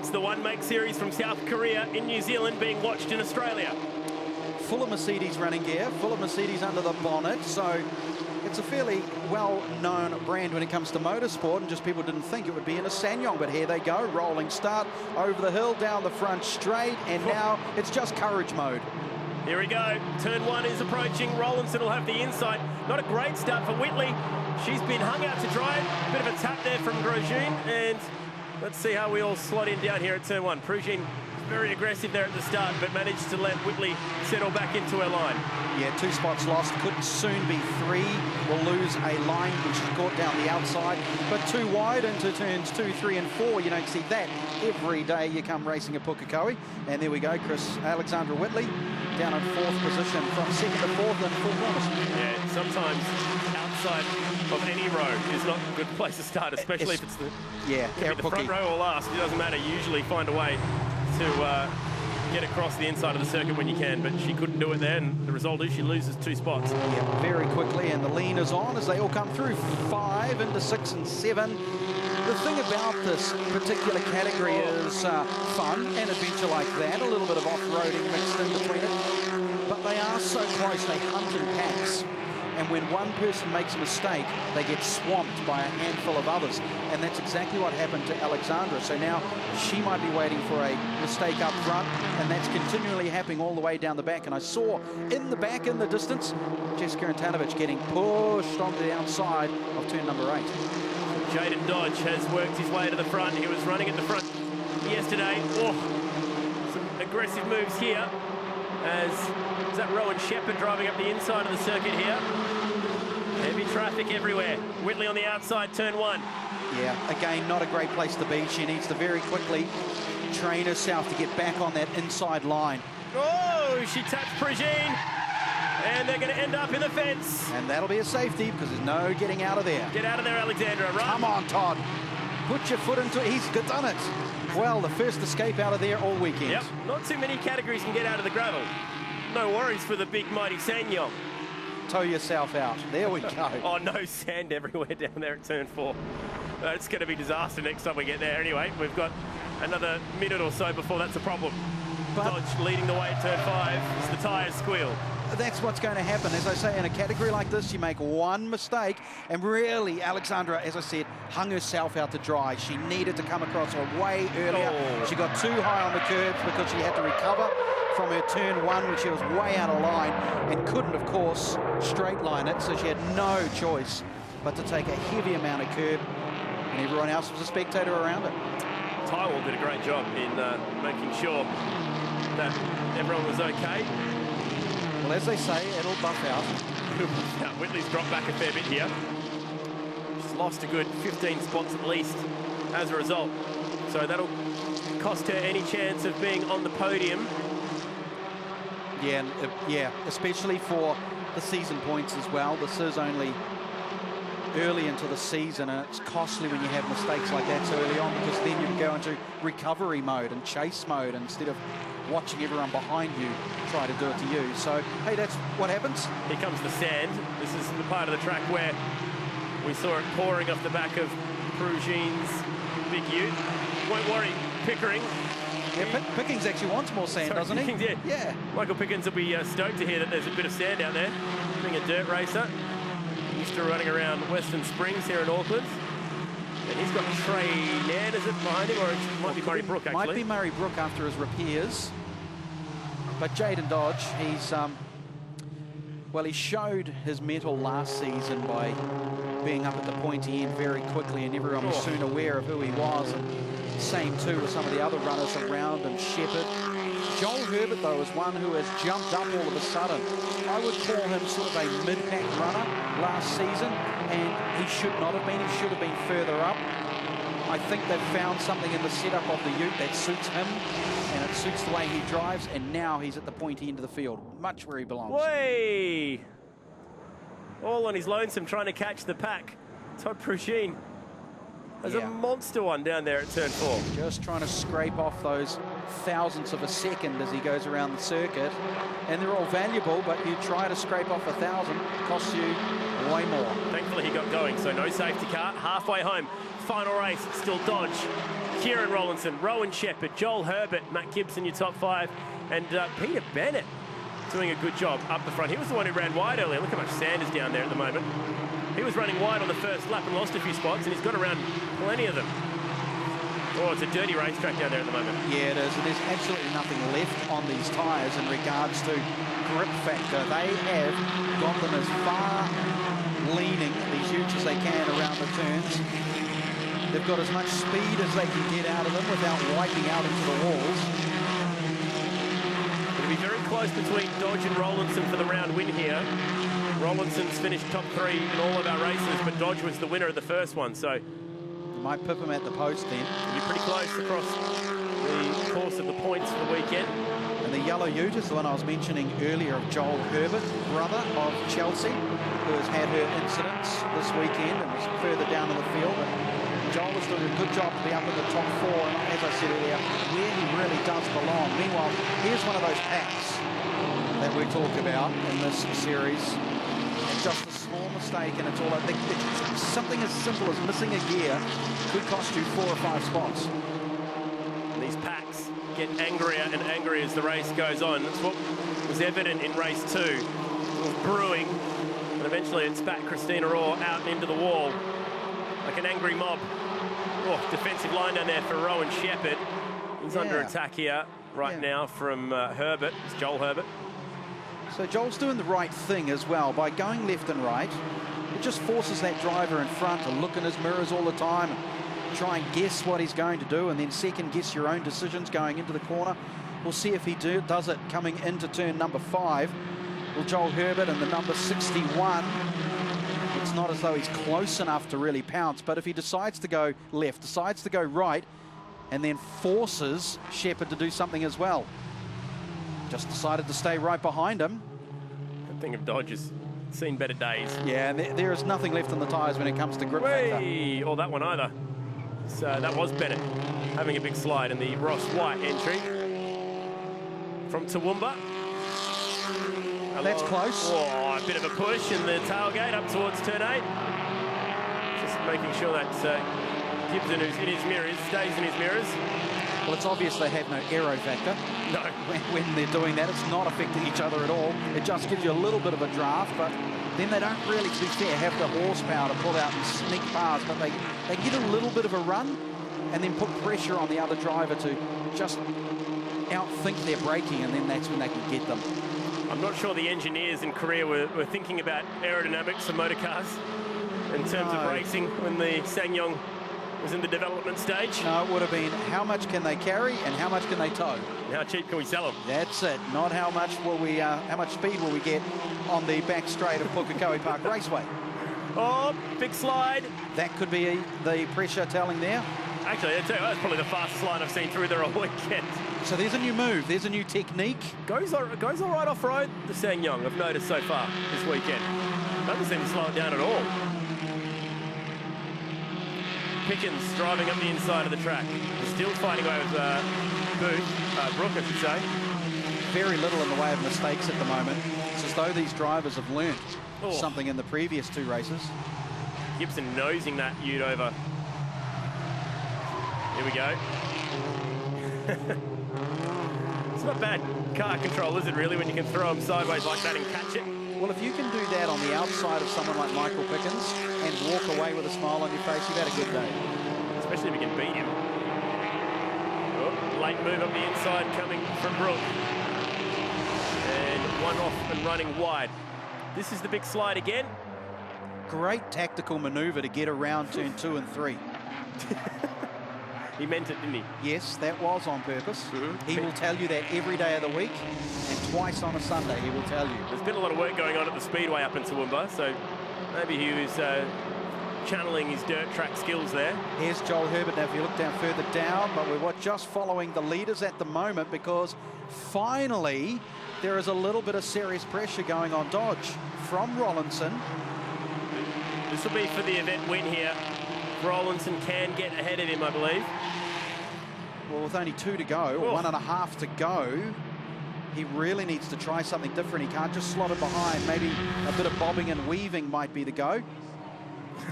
It's the one-make series from South Korea in New Zealand being watched in Australia. Full of Mercedes running gear, full of Mercedes under the bonnet, so it's a fairly well-known brand when it comes to motorsport, and just people didn't think it would be in a Ssangyong, but here they go, rolling start, over the hill, down the front straight, and now it's just courage mode. Here we go, turn one is approaching, Rollinson will have the inside. Not a great start for Whitley. She's been hung out to dry, bit of a tap there from Grosjean, and let's see how we all slot in down here at turn one. Grosjean very aggressive there at the start, but managed to let Whitley settle back into her line. Yeah, 2 spots lost, could soon be 3. We'll lose a line which is caught down the outside, but 2 wide into turns 2, 3 and 4. You don't see that every day you come racing at Pukekohe. And there we go, Alexandra Whitley down in 4th position from 2nd to 4th in 4 corners. Yeah, sometimes outside of any row is not a good place to start, especially if it's the, the front row or last. It doesn't matter, you usually find a way to get across the inside of the circuit when you can, but she couldn't do it there, and the result is she loses 2 spots. Yeah, very quickly, and the lean is on as they all come through. 5 into 6 and 7. The thing about this particular category is fun and adventure like that, a little bit of off-roading mixed in between it, but they are so close, they hunt in packs. And when one person makes a mistake, they get swamped by a handful of others. And that's exactly what happened to Alexandra. So now she might be waiting for a mistake up front, and that's continually happening all the way down the back. And I saw in the back, in the distance, Jessica Antanovic getting pushed onto the outside of turn number 8. Jaden Dodge has worked his way to the front. He was running at the front yesterday. Oh, some aggressive moves here. Is that Rowan Shepherd driving up the inside of the circuit here? Heavy traffic everywhere. Whitley on the outside, turn 1. Yeah, again, not a great place to be. She needs to very quickly train herself to get back on that inside line. Oh, she taps Grosjean, and they're going to end up in the fence. And that'll be a safety because there's no getting out of there. Get out of there, Alexandra. Run. Come on, Todd. Put your foot into it. He's done it. Well, the first escape out of there all weekend. Yep, not too many categories can get out of the gravel. No worries for the big mighty Ssangyong. Tow yourself out. There we go. Oh, no sand everywhere down there at turn 4. It's going to be disaster next time we get there. Anyway, we've got another minute or so before that's a problem. But Dodge leading the way at turn 5 as the tyres squeal. That's what's going to happen. As I say, in a category like this, you make one mistake, and really, Alexandra, as I said, hung herself out to dry. She needed to come across her way earlier. Oh. She got too high on the curbs because she had to recover from her turn 1, which she was way out of line, and couldn't, of course, straight line it, so she had no choice but to take a heavy amount of curb, and everyone else was a spectator around it. Tywell did a great job in making sure that everyone was okay. Well, as they say, it'll buff out. Whitley's dropped back a fair bit here. She's lost a good 15 spots at least as a result. So that'll cost her any chance of being on the podium. Yeah, especially for the season points as well. This is only early into the season, and it's costly when you have mistakes like that so early on, because then you can go into recovery mode and chase mode instead of watching everyone behind you try to do it to you. So, hey, that's what happens. Here comes the sand. This is the part of the track where we saw it pouring off the back of Grosjean's big ute. Won't worry, Pickering. Yeah, Pickens actually wants more sand, doesn't Pickens, he? Yeah. Michael Pickens will be stoked to hear that there's a bit of sand out there. Being a dirt racer, used to running around Western Springs here in Auckland. And he's got Trey Nan, is it behind him, or it might be Murray Brook, actually? Might be Murray Brook after his repairs. But Jaden Dodge, he's, well, he showed his mettle last season by being up at the pointy end very quickly, and everyone was soon aware of who he was. And same too with some of the other runners around him, Shepherd. Joel Herbert, though, is one who has jumped up all of a sudden. I would call him sort of a mid-pack runner last season, and he should not have been. He should have been further up. I think they've found something in the setup of the ute that suits him, and it suits the way he drives, and now he's at the pointy end of the field, much where he belongs. Way! All on his lonesome, trying to catch the pack. Todd Grosjean There's a monster one down there at turn 4. Just trying to scrape off those thousandths of a second as he goes around the circuit. And they're all valuable, but you try to scrape off 1,000, costs you way more. Thankfully he got going, so no safety car. Halfway home, final race, still Dodge, Kieran Rollinson, Rowan Shepherd, Joel Herbert, Matt Gibson, your top 5, and Peter Bennett doing a good job up the front. He was the one who ran wide earlier. Look how much sand is down there at the moment. He was running wide on the first lap and lost a few spots, and he's got around plenty of them. Oh, it's a dirty racetrack down there at the moment. Yeah, it is. And there's absolutely nothing left on these tyres in regards to grip factor. They have got them as far leaning, these utes, as they can around the turns. They've got as much speed as they can get out of them without wiping out into the walls. It'll be very close between Dodge and Rollinson for the round win here. Rollinson's finished top 3 in all of our races, but Dodge was the winner of the first one, so you might pip him at the post then. It'll be pretty close across the course of the points for the weekend. And the yellow ute is the one I was mentioning earlier of Joel Herbert, brother of Chelsea, who has had her incidents this weekend and was further down in the field. But Joel is doing a good job to be up in the top 4, and as I said earlier, where he really does belong. Meanwhile, here's one of those packs that we talk about in this series. Just a small mistake and it's all I think something as simple as missing a gear could cost you 4 or 5 spots. And these packs get angrier and angrier as the race goes on. That's what was evident in race 2. It was brewing, and eventually it spat Christina Orr out into the wall like an angry mob. Oh, defensive line down there for Rowan Shepherd. He's under attack here right now from Herbert. It's Joel Herbert. So Joel's doing the right thing as well by going left and right. It just forces that driver in front to look in his mirrors all the time and try and guess what he's going to do, and then second guess your own decisions going into the corner. We'll see if he does it coming into turn number 5. Well, Joel Herbert and the number 61. It's not as though he's close enough to really pounce, but if he decides to go left, decides to go right, and then forces Shepherd to do something as well. Just decided to stay right behind him. I think of Dodge has seen better days. Yeah, and there is nothing left in the tyres when it comes to grip factor. Or that one either. So that was Bennett having a big slide in the Ross White entry. From Toowoomba. That's close. Oh, a bit of a push in the tailgate up towards turn 8. Just making sure that Gibson, who's in his mirrors, stays in his mirrors. Well, it's obvious they have no aero factor. No. When they're doing that, it's not affecting each other at all. It just gives you a little bit of a draft, but then they don't really, to be fair, have the horsepower to pull out and sneak past, but they get a little bit of a run and then put pressure on the other driver to just outthink their braking, and then that's when they can get them. I'm not sure the engineers in Korea were thinking about aerodynamics of motor cars in terms of racing when the Ssangyong was in the development stage. No, it would have been how much can they carry and how much can they tow. And how cheap can we sell them? That's it. Not how much will we, how much speed will we get on the back straight of Pukekohe Park Raceway. Oh, big slide. That could be the pressure telling there. Actually, I'll tell you, that's probably the fastest slide I've seen through there all weekend. So there's a new move, there's a new technique. Goes all right off-road, the Ssangyong, I've noticed so far this weekend. Doesn't seem to slow it down at all. Pickens driving up the inside of the track. Still fighting away with Brooke, I should say. Very little in the way of mistakes at the moment. It's as though these drivers have learnt something in the previous 2 races. Gibson nosing that ute over. Here we go. It's not bad car control, is it really, when you can throw them sideways like that and catch it? Well, if you can do that on the outside of someone like Michael Pickens and walk away with a smile on your face, you've had a good day. Especially if you can beat him. Oh, late move up the inside coming from Brooke. And one off and running wide. This is the big slide again. Great tactical manoeuvre to get around turn 2 and 3. He meant it, didn't he? Yes, that was on purpose. He will tell you that every day of the week, and twice on a Sunday he will tell you. There's been a lot of work going on at the Speedway up in Toowoomba, so maybe he was channeling his dirt track skills there. Here's Joel Herbert now, if you look down further down, but we're just following the leaders at the moment because finally there is a little bit of serious pressure going on Dodge from Rollinson. This will be for the event win here Rollinson can get ahead of him, I believe. Well, with only 2 to go, or 1.5 to go, he really needs to try something different. He can't just slot it behind. Maybe a bit of bobbing and weaving might be the go.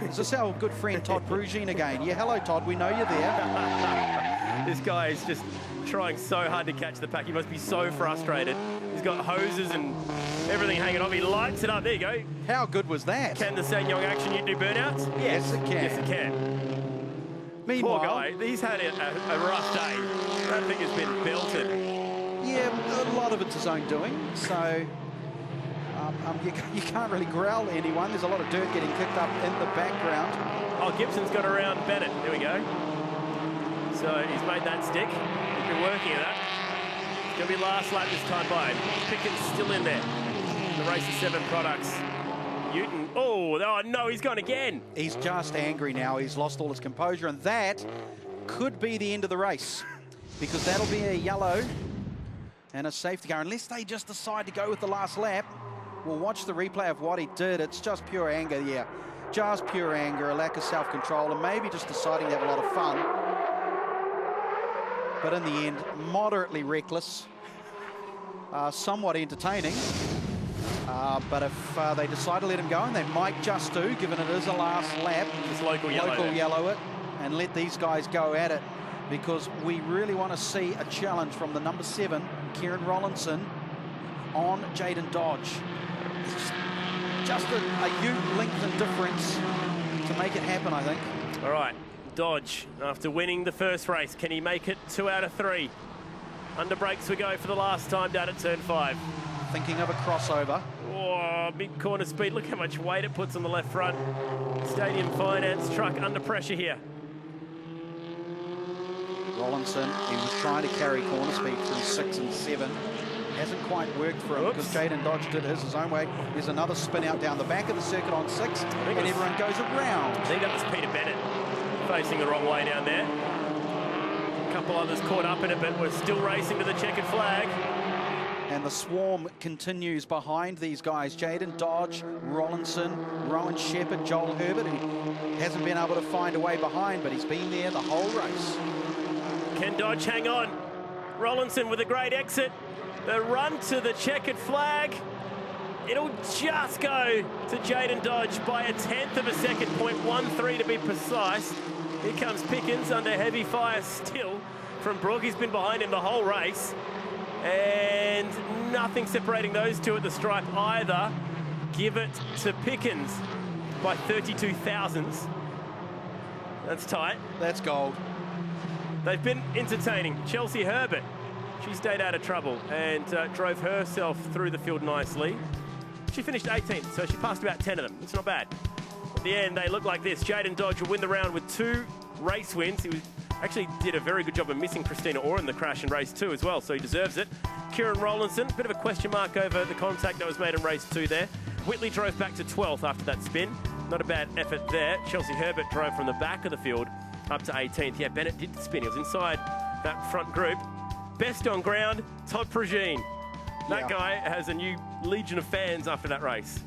Is this our good friend Todd Prugine again? Yeah, hello, Todd. We know you're there. This guy is just trying so hard to catch the pack. He must be so frustrated. He's got hoses and everything hanging off. He lights it up. There you go. How good was that? Can the Ssangyong Actyon Ute do burnouts? Yes, it can. Yes, it can. Meanwhile, poor guy, he's had a rough day. That thing has been belted. Yeah, a lot of it's his own doing. So you can't really growl at anyone. There's a lot of dirt getting kicked up in the background. Oh, Gibson's got around Bennett. There we go. So he's made that stick. He's been working at that. It's going to be last lap this time by. Pickens still in there. The race of 7 products. Ute. Oh no, he's gone again. He's just angry now. He's lost all his composure, and that could be the end of the race, because that'll be a yellow and a safety car, unless they just decide to go with the last lap. We'll watch the replay of what he did. It's just pure anger, yeah. Just pure anger, a lack of self-control, and maybe just deciding to have a lot of fun. But in the end, moderately reckless, somewhat entertaining. But if they decide to let him go, and they might just do, given it is a last lap, just local yellow it, and let these guys go at it, because we really want to see a challenge from the number 7, Kieran Rollinson, on Jaden Dodge. It's just a Ute length and difference to make it happen, I think. All right, Dodge, after winning the first race, can he make it 2 out of 3? Under brakes we go for the last time down at turn 5. Thinking of a crossover. Oh, big corner speed. Look how much weight it puts on the left front. Stadium Finance truck under pressure here. Rollinson, he was trying to carry corner speed through 6 and 7. Hasn't quite worked for him, because Jaden Dodge did his own way. There's another spin out down the back of the circuit on 6, and everyone goes around. I think that was Peter Bennett facing the wrong way down there. A couple others caught up in it, but we're still racing to the checkered flag. And the swarm continues behind these guys. Jaden Dodge, Rollinson, Rowan Shepherd, Joel Herbert, who hasn't been able to find a way behind, but he's been there the whole race. Can Dodge hang on? Rollinson with a great exit. The run to the checkered flag. It'll just go to Jaden Dodge by 1/10 of a second, 0.13 to be precise. Here comes Pickens under heavy fire still from Brooke. He's been behind him the whole race. And nothing separating those two at the stripe either. Give it to Pickens by 32 thousandths. That's tight. That's gold. They've been entertaining. Chelsea Herbert, she stayed out of trouble and drove herself through the field nicely. She finished 18th, so she passed about 10 of them. It's not bad. At the end, they look like this. Jaden Dodge will win the round with 2 race wins. He actually did a very good job of missing Christina Orr in the crash in race 2 as well, so he deserves it. Kieran Rollinson, bit of a question mark over the contact that was made in race 2 there. Whitley drove back to 12th after that spin. Not a bad effort there. Chelsea Herbert drove from the back of the field up to 18th. Yeah, Bennett did spin. He was inside that front group. Best on ground, Todd Prugine. That guy has a new legion of fans after that race.